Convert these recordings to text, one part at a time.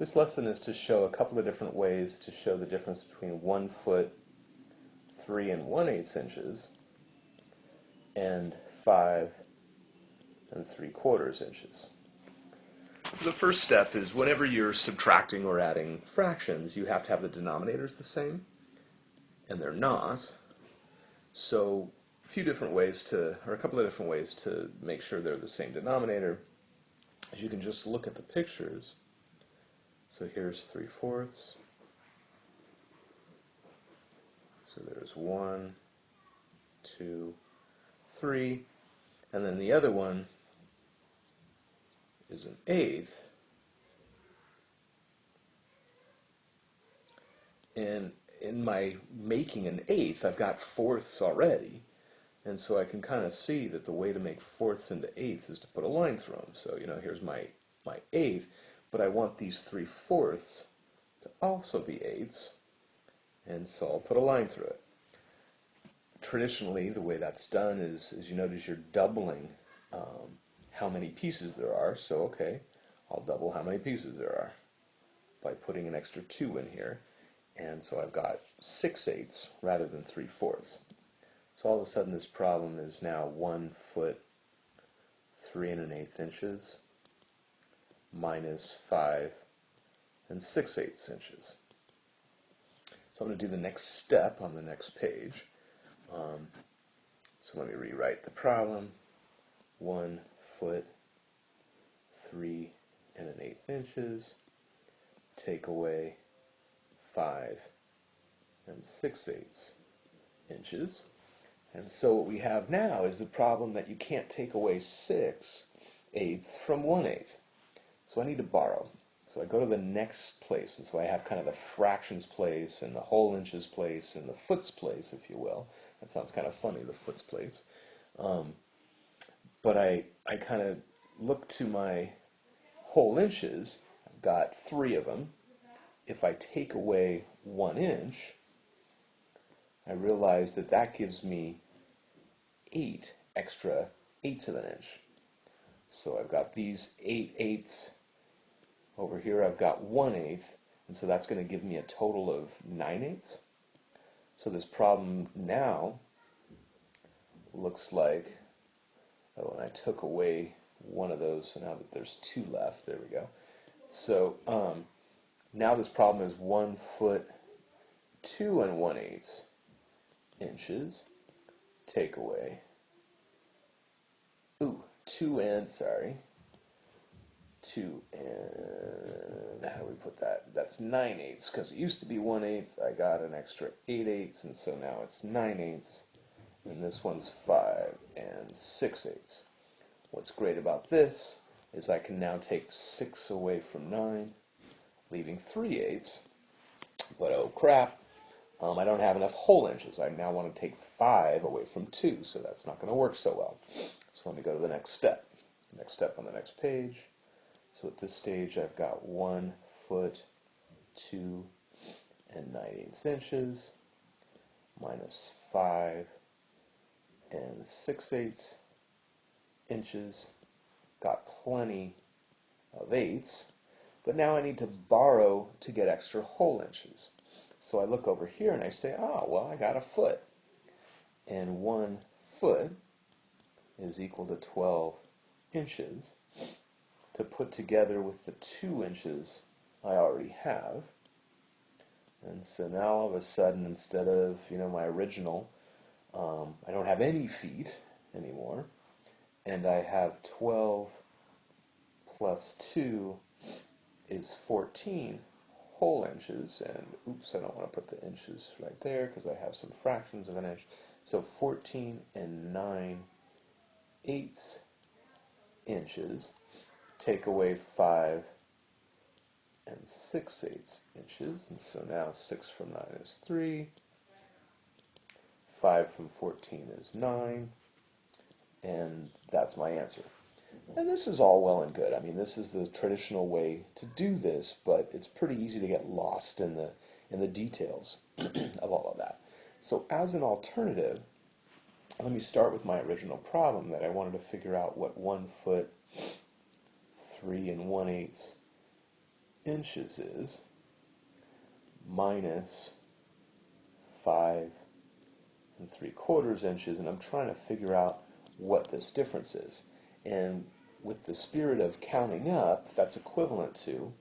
This lesson is to show a couple of different ways to show the difference between 1 foot 3 1/8 inches and 5 3/4 inches. So the first step is whenever you're subtracting or adding fractions, you have to have the denominators the same, and they're not. So a few different ways to, or a couple of different ways to make sure they're the same denominator, is you can just look at the pictures. So here's 3/4. So there's 1, 2, 3, and then the other one is an eighth. And in my making an eighth, I've got fourths already. And so I can kind of see that the way to make fourths into eighths is to put a line through them. So, here's my eighth, but I want these 3/4 to also be eighths. And so I'll put a line through it. Traditionally, the way that's done is you notice you're doubling how many pieces there are. So, okay, I'll double how many pieces there are by putting an extra 2 in here. And so I've got 6/8 rather than 3/4. So all of a sudden this problem is now 1 foot 3 1/8 inches minus 5 6/8 inches. So I'm going to do the next step on the next page. So let me rewrite the problem. 1 foot 3 1/8 inches, take away 5 6/8 inches. And so what we have now is the problem that you can't take away 6/8 from 1/8. So I need to borrow. So I go to the next place, and so I have kind of the fractions place and the whole inches place and the foots place, if you will. That sounds kind of funny, the foots place. But I kind of look to my whole inches. I've got 3 of them. If I take away 1 inch, I realize that that gives me 8 extra 1/8 of an inch. So I've got these 8/8. Over here I've got 1/8, and so that's going to give me a total of 9/8. So this problem now looks like, oh, and I took away one of those, so now that there's 2 left, there we go. So now this problem is 1 foot 2 1/8 inches, take away, 2 and, 2 and, how do we put that? That's 9/8, because it used to be 1/8. I got an extra 8/8, and so now it's 9/8, and this one's 5 6/8. What's great about this is I can now take 6 away from 9, leaving 3/8, but oh crap, I don't have enough whole inches. I now want to take 5 away from 2, so that's not going to work so well. So let me go to the next step. Next step on the next page. So at this stage I've got 1 foot 2 9/8 inches minus 5 6/8 inches. Got plenty of eighths, but now I need to borrow to get extra whole inches. So I look over here and I say, oh, well, I got a foot. And 1 foot is equal to 12 inches to put together with the 2 inches I already have. And so now all of a sudden, instead of, my original, I don't have any feet anymore. And I have 12 plus 2 is 14 whole inches. And oops, I don't want to put the inches right there because I have some fractions of an inch. So 14 9/8 inches. Take away 5 6/8 inches. And so now 6 from 9 is 3. 5 from 14 is 9. And that's my answer. And this is all well and good. I mean, this is the traditional way to do this, but it's pretty easy to get lost in the details of all of that. So as an alternative, let me start with my original problem that I wanted to figure out what 1 foot 3 1/8 inches is minus 5 3/4 inches, and I'm trying to figure out what this difference is. And with the spirit of counting up, that's equivalent to,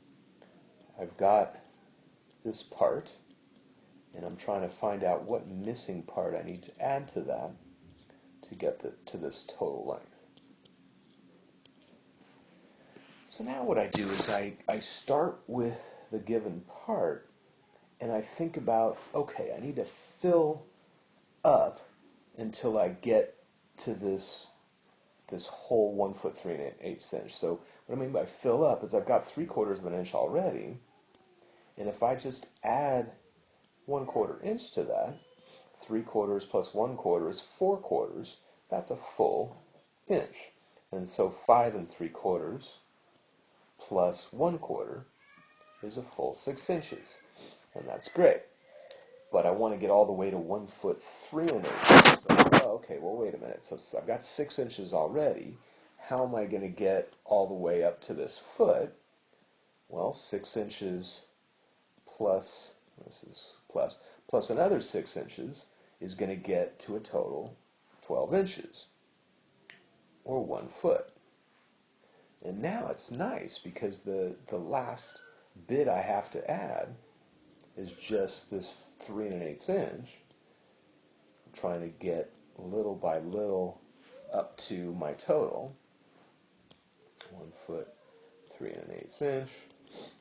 I've got this part, and I'm trying to find out what missing part I need to add to that to get to this total length. So now what I do is I start with the given part, and I think about, okay, I need to fill up until I get to this whole 1 foot 3 8 inch. So what I mean by fill up is I've got 3/4 inch already, and if I just add 1/4 inch to that, 3/4 plus 1/4 is 4/4. That's a full inch. And so 5 3/4 plus 1/4 is a full 6 inches. And that's great. But I want to get all the way to 1 foot 3 1/8. So, okay, well, wait a minute. So I've got 6 inches already. How am I going to get all the way up to this foot? Well, 6 inches plus, this is plus another 6 inches is going to get to a total 12 inches, or 1 foot. And now it's nice because the last bit I have to add is just this 3 1/8 inch. I'm trying to get little by little up to my total, 1 foot 3 1/8 inch.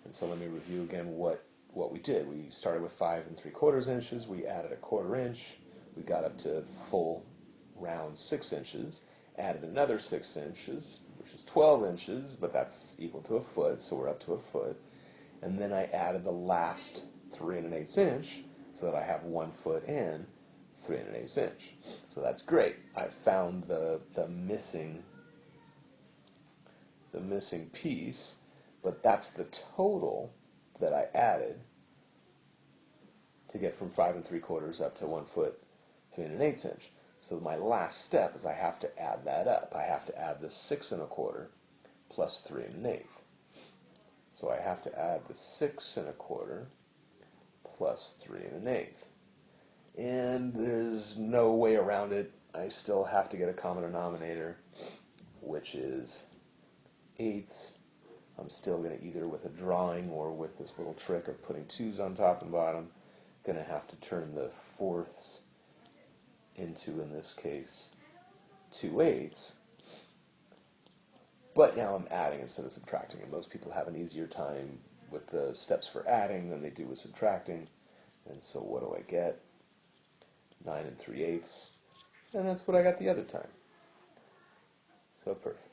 And so let me review again what we did. We started with 5 3/4 inches. We added a 1/4 inch. We got up to full round 6 inches. Added another 6 inches, which is 12 inches, but that's equal to a foot, so we're up to a foot. And then I added the last 3 1/8 inch, so that I have 1 foot and 3 1/8 inch. So that's great. I found the missing piece, but that's the total that I added to get from 5 3/4 up to 1 foot 3 1/8 inch. So my last step is I have to add that up. I have to add the 6 1/4 plus 3 1/8. So I have to add the 6 1/4 plus 3 1/8. And there's no way around it. I still have to get a common denominator, which is 8ths. I'm still going to, either with a drawing or with this little trick of putting 2's on top and bottom, going to have to turn the 4ths into, in this case, 2/8. But now I'm adding instead of subtracting, and most people have an easier time with the steps for adding than they do with subtracting. And so what do I get? 9 3/8, and that's what I got the other time. So perfect.